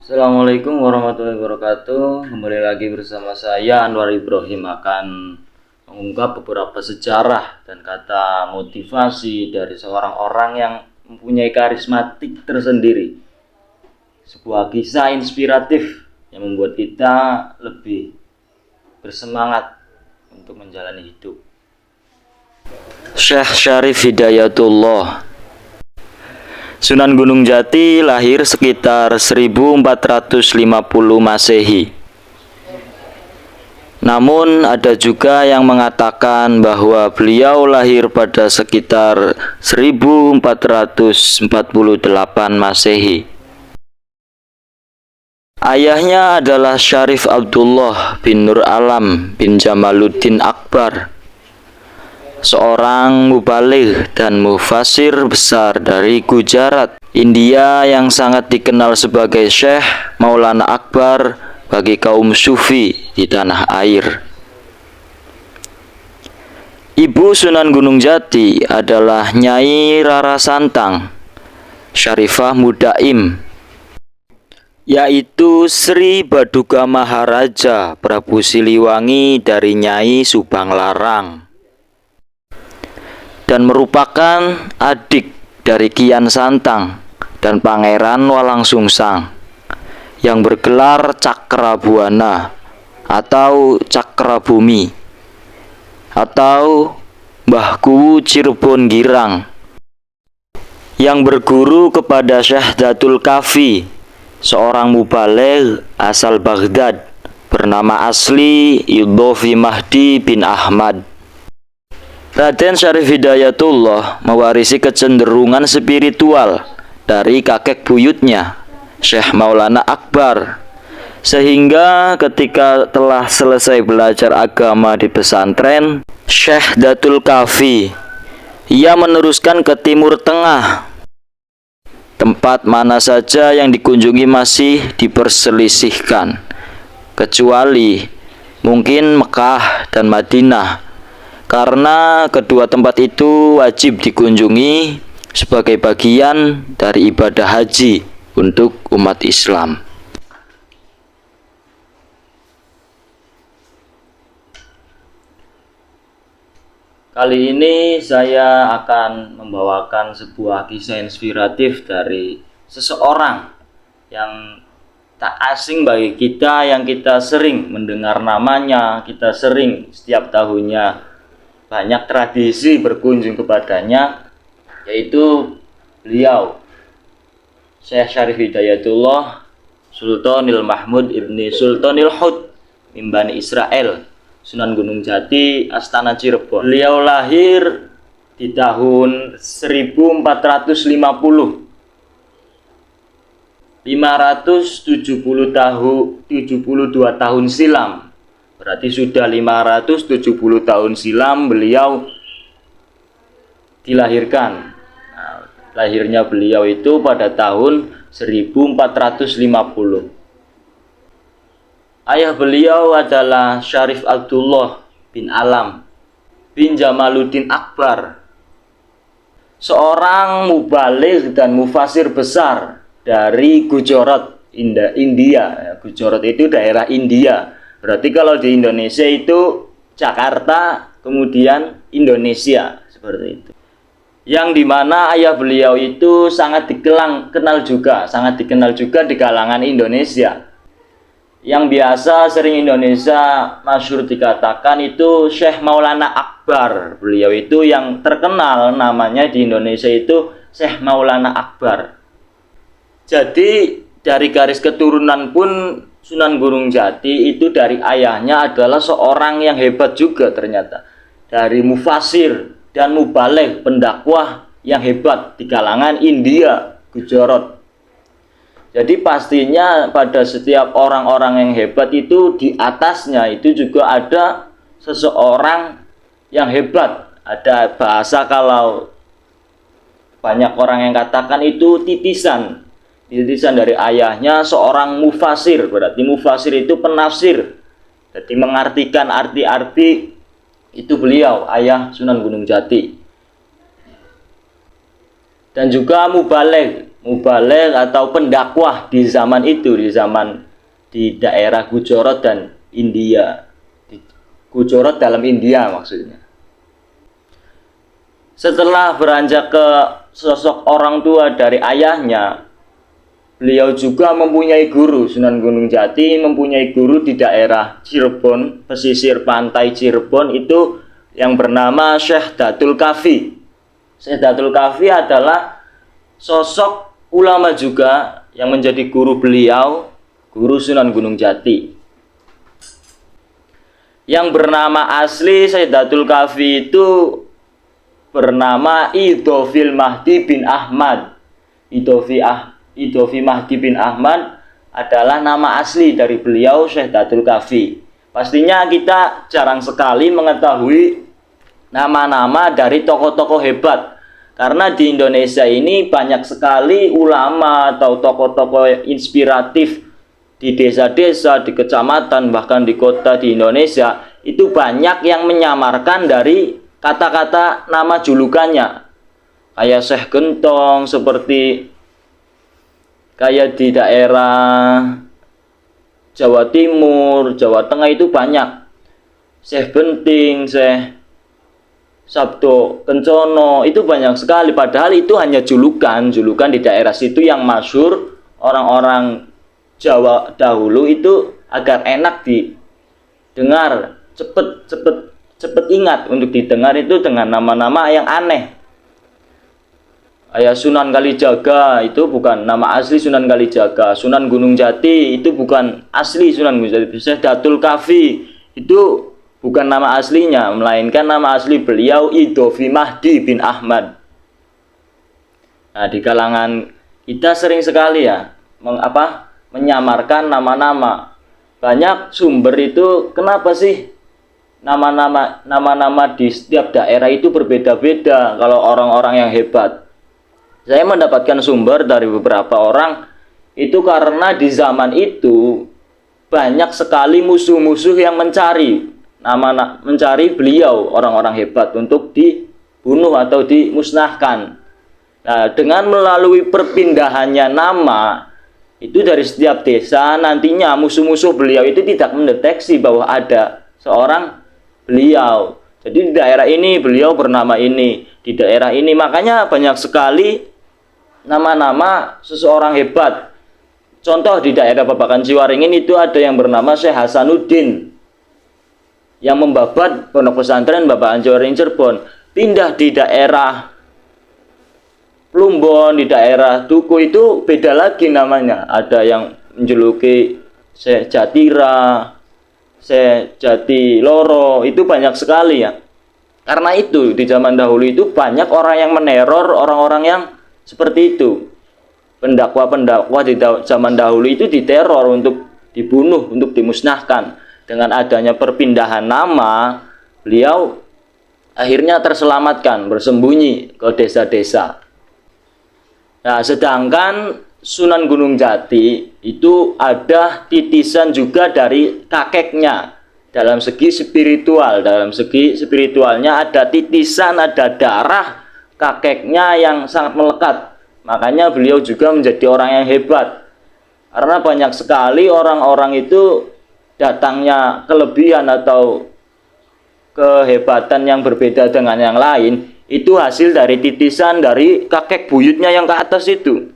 Assalamualaikum warahmatullahi wabarakatuh. Kembali lagi bersama saya Anwar Ibrahim akan mengungkap beberapa sejarah dan kata motivasi dari seorang orang yang mempunyai karismatik tersendiri. Sebuah kisah inspiratif yang membuat kita lebih bersemangat untuk menjalani hidup. Syekh Syarif Hidayatullah, Sunan Gunung Jati, lahir sekitar 1450 Masehi. Namun ada juga yang mengatakan bahwa beliau lahir pada sekitar 1448 Masehi. Ayahnya adalah Syarif Abdullah bin Nur Alam bin Jamaluddin Akbar, seorang mubaligh dan mufasir besar dari Gujarat, India yang sangat dikenal sebagai Syekh Maulana Akbar bagi kaum sufi di tanah air. Ibu Sunan Gunung Jati adalah Nyai Rara Santang Syarifah Mudaim, yaitu Sri Baduga Maharaja Prabu Siliwangi dari Nyai Subang Larang, dan merupakan adik dari Kian Santang dan Pangeran Walangsungsang yang bergelar Cakrabuana atau Cakrabumi atau Mbahku Cirebon Girang, yang berguru kepada Syekh Datul Kafi, seorang mubaligh asal Baghdad bernama asli Yudhofi Mahdi bin Ahmad. Raden Syarif Hidayatullah mewarisi kecenderungan spiritual dari kakek buyutnya, Syekh Maulana Akbar, sehingga ketika telah selesai belajar agama di pesantren Syekh Datul Kafi, ia meneruskan ke Timur Tengah. Tempat mana saja yang dikunjungi masih diperselisihkan, kecuali mungkin Mekah dan Madinah, karena kedua tempat itu wajib dikunjungi sebagai bagian dari ibadah haji untuk umat Islam. Kali ini saya akan membawakan sebuah kisah inspiratif dari seseorang yang tak asing bagi kita, yang kita sering mendengar namanya, kita sering setiap tahunnya banyak tradisi berkunjung kepadanya, yaitu beliau Syekh Syarif Hidayatullah Sultanil Mahmud Ibni Sultanil Hud min Bani Israel, Sunan Gunung Jati, Astana Cirebon. Beliau lahir di tahun 1450, 572 tahun silam. Berarti sudah 570 tahun silam beliau dilahirkan. Nah, lahirnya beliau itu pada tahun 1450. Ayah beliau adalah Syarif Abdullah bin Alam bin Jamaluddin Akbar, seorang mubaligh dan mufasir besar dari Gujarat, India. Gujarat itu daerah India. Berarti kalau di Indonesia itu Jakarta, kemudian Indonesia, seperti itu. Yang dimana ayah beliau itu sangat sangat dikenal juga di kalangan Indonesia. Yang biasa sering Indonesia masyhur dikatakan itu Syekh Maulana Akbar. Beliau itu yang terkenal namanya di Indonesia itu Syekh Maulana Akbar. Jadi dari garis keturunan pun Sunan Gunung Jati itu dari ayahnya adalah seorang yang hebat juga ternyata. Dari mufasir dan mubaligh, pendakwah yang hebat di kalangan India, Gujarat. Jadi pastinya pada setiap orang-orang yang hebat itu di atasnya itu juga ada seseorang yang hebat. Ada bahasa kalau banyak orang yang katakan itu titisan dari ayahnya seorang mufasir. Berarti mufasir itu penafsir, jadi mengartikan arti-arti. Itu beliau, ayah Sunan Gunung Jati. Dan juga mubaligh mubaligh atau pendakwah di zaman itu, di daerah Gujarat dan India. Gujarat dalam India maksudnya. Setelah beranjak ke sosok orang tua dari ayahnya, beliau juga mempunyai guru. Sunan Gunung Jati mempunyai guru di daerah Cirebon, pesisir pantai Cirebon itu, yang bernama Syekh Datul Kafi. Syekh Datul Kafi adalah sosok ulama juga yang menjadi guru beliau, guru Sunan Gunung Jati. Yang bernama asli Syekh Datul Kafi itu bernama Idhofil Mahdi bin Ahmad. Idhofi Mahdi bin Ahmad adalah nama asli dari beliau, Syekh Datul Kafi. Pastinya kita jarang sekali mengetahui nama-nama dari tokoh-tokoh hebat, karena di Indonesia ini banyak sekali ulama atau tokoh-tokoh inspiratif di desa-desa, di kecamatan, bahkan di kota di Indonesia. Itu banyak yang menyamarkan dari kata-kata nama julukannya, kayak Syekh Gentong, seperti kayak di daerah Jawa Timur, Jawa Tengah itu banyak Syekh Benting, Syekh Sabdo Kencono, itu banyak sekali. Padahal itu hanya julukan di daerah situ yang masyhur orang-orang Jawa dahulu itu, agar enak didengar, cepet ingat untuk didengar itu dengan nama-nama yang aneh. Kayak Sunan Kalijaga itu bukan nama asli Sunan Kalijaga. Sunan Gunung Jati itu bukan asli Sunan Gunung Jati. Syekh Datul Kafi itu bukan nama aslinya, melainkan nama asli beliau Idhofi Mahdi bin Ahmad. Nah, di kalangan kita sering sekali ya menyamarkan nama-nama. Banyak sumber itu, kenapa sih nama-nama di setiap daerah itu berbeda-beda kalau orang-orang yang hebat. Saya mendapatkan sumber dari beberapa orang itu karena di zaman itu banyak sekali musuh-musuh yang mencari beliau, orang-orang hebat, untuk dibunuh atau dimusnahkan. Nah, dengan melalui perpindahannya nama itu dari setiap desa, nantinya musuh-musuh beliau itu tidak mendeteksi bahwa ada seorang beliau. Jadi di daerah ini beliau bernama ini, di daerah ini. Makanya banyak sekali nama-nama seseorang hebat. Contoh di daerah Babakan Ciwaringin itu ada yang bernama Syekh Hasanuddin, yang membabat pondok pesantren Babakan Ciwaringin Cirebon. Pindah di daerah Plumbon, di daerah Duku itu beda lagi namanya. Ada yang menjuluki Syekh Jatira, Syekh Jatiloro, itu banyak sekali ya. Karena itu di zaman dahulu itu banyak orang yang meneror orang-orang yang seperti itu. Pendakwa-pendakwa di zaman dahulu itu diteror untuk dibunuh, untuk dimusnahkan. Dengan adanya perpindahan nama, beliau akhirnya terselamatkan, bersembunyi ke desa-desa. Nah, sedangkan Sunan Gunung Jati itu ada titisan juga dari kakeknya. Dalam segi spiritualnya ada titisan, ada darah kakeknya yang sangat melekat. Makanya beliau juga menjadi orang yang hebat. Karena banyak sekali orang-orang itu datangnya kelebihan atau kehebatan yang berbeda dengan yang lain, itu hasil dari titisan dari kakek buyutnya yang ke atas itu.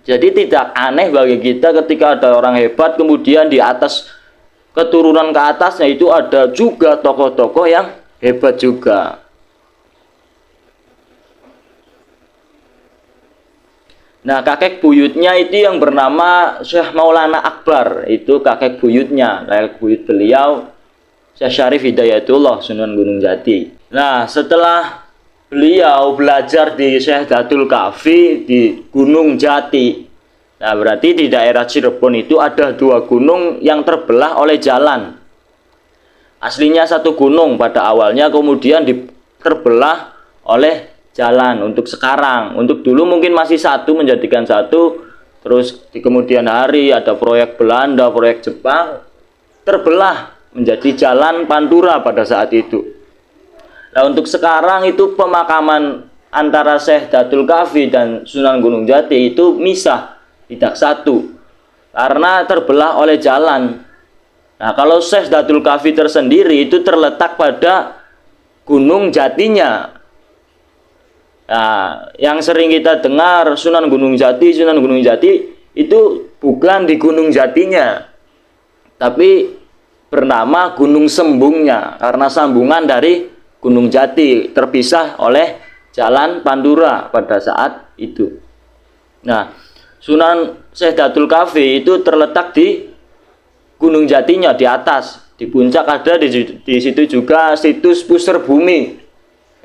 Jadi tidak aneh bagi kita ketika ada orang hebat, kemudian di atas, keturunan ke atasnya itu ada juga tokoh-tokoh yang hebat juga. Nah, kakek buyutnya itu yang bernama Syekh Maulana Akbar, itu kakek buyutnya, kakek buyut beliau Syekh Syarif Hidayatullah Sunan Gunung Jati. Nah, setelah beliau belajar di Syekh Datul Kafi di Gunung Jati, nah berarti di daerah Cirebon itu ada dua gunung yang terbelah oleh jalan. Aslinya satu gunung pada awalnya, kemudian terbelah oleh jalan untuk sekarang. Untuk dulu mungkin masih satu, menjadikan satu, terus di kemudian hari ada proyek Belanda, proyek Jepang, terbelah menjadi jalan Pantura pada saat itu. Nah, untuk sekarang itu pemakaman antara Syekh Datul Kahfi dan Sunan Gunung Jati itu misah, tidak satu, karena terbelah oleh jalan. Nah, kalau Syekh Datul Kahfi tersendiri itu terletak pada Gunung Jatinya. Nah, yang sering kita dengar Sunan Gunung Jati itu bukan di Gunung Jatinya, tapi bernama Gunung Sembungnya, karena sambungan dari Gunung Jati terpisah oleh Jalan Pandura pada saat itu. Nah, Sunan Syekh Datul Kahfi itu terletak di Gunung Jatinya, di atas, di puncak. Ada di situ juga situs pusar bumi.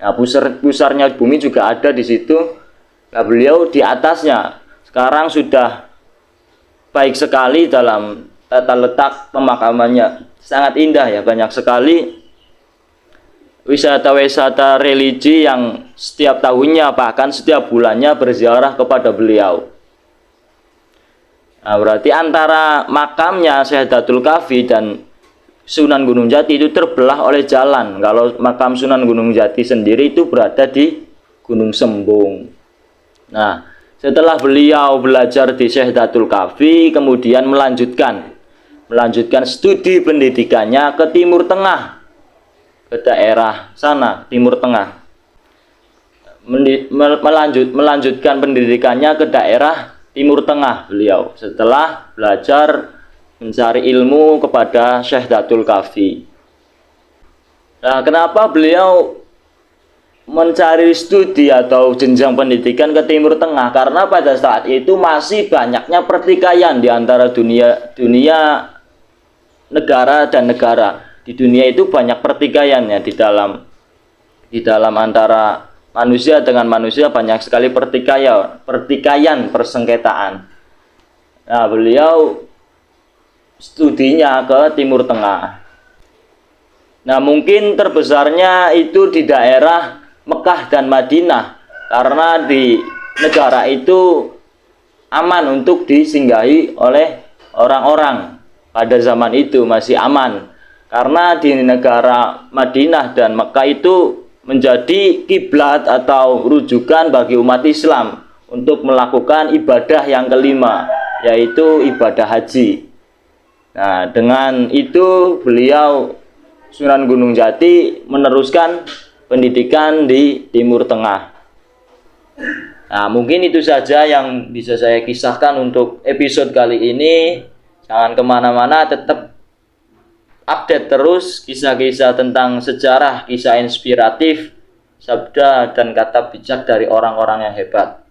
Ya, pusarnya bumi juga ada di situ. Nah, beliau di atasnya. Sekarang sudah baik sekali dalam tata letak pemakamannya. Sangat indah ya, banyak sekali wisata-wisata religi yang setiap tahunnya bahkan setiap bulannya berziarah kepada beliau. Nah, berarti antara makamnya Syekh Datul Kahfi dan Sunan Gunung Jati itu terbelah oleh jalan. Kalau makam Sunan Gunung Jati sendiri itu berada di Gunung Sembung. Nah, setelah beliau belajar di Syekh Datul Kahfi, kemudian melanjutkan studi pendidikannya ke Timur Tengah, ke daerah sana, Timur Tengah. Melanjutkan pendidikannya ke daerah Timur Tengah beliau, setelah belajar mencari ilmu kepada Syekh Datul Kahfi. Nah, kenapa beliau mencari studi atau jenjang pendidikan ke Timur Tengah? Karena pada saat itu masih banyaknya pertikaian di antara dunia negara dan negara. Di dunia itu banyak pertikaian ya, di dalam antara manusia dengan manusia banyak sekali pertikaian, persengketaan. Nah, beliau studinya ke Timur Tengah. Nah, mungkin terbesarnya itu di daerah Mekah dan Madinah, karena di negara itu aman untuk disinggahi oleh orang-orang. Pada zaman itu masih aman, karena di negara Madinah dan Mekah itu menjadi kiblat atau rujukan bagi umat Islam untuk melakukan ibadah yang kelima, yaitu ibadah haji. Nah, dengan itu beliau Sunan Gunung Jati meneruskan pendidikan di Timur Tengah. Nah, mungkin itu saja yang bisa saya kisahkan untuk episode kali ini. Jangan kemana-mana, tetap update terus kisah-kisah tentang sejarah, kisah inspiratif, sabda dan kata bijak dari orang-orang yang hebat.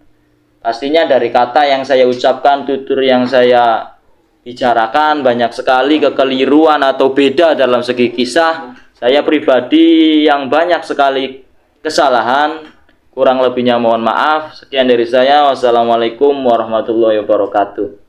Pastinya dari kata yang saya ucapkan, tutur yang saya bicarakan, banyak sekali kekeliruan atau beda dalam segi kisah. Saya pribadi yang banyak sekali kesalahan, kurang lebihnya mohon maaf. Sekian dari saya. Wassalamualaikum warahmatullahi wabarakatuh.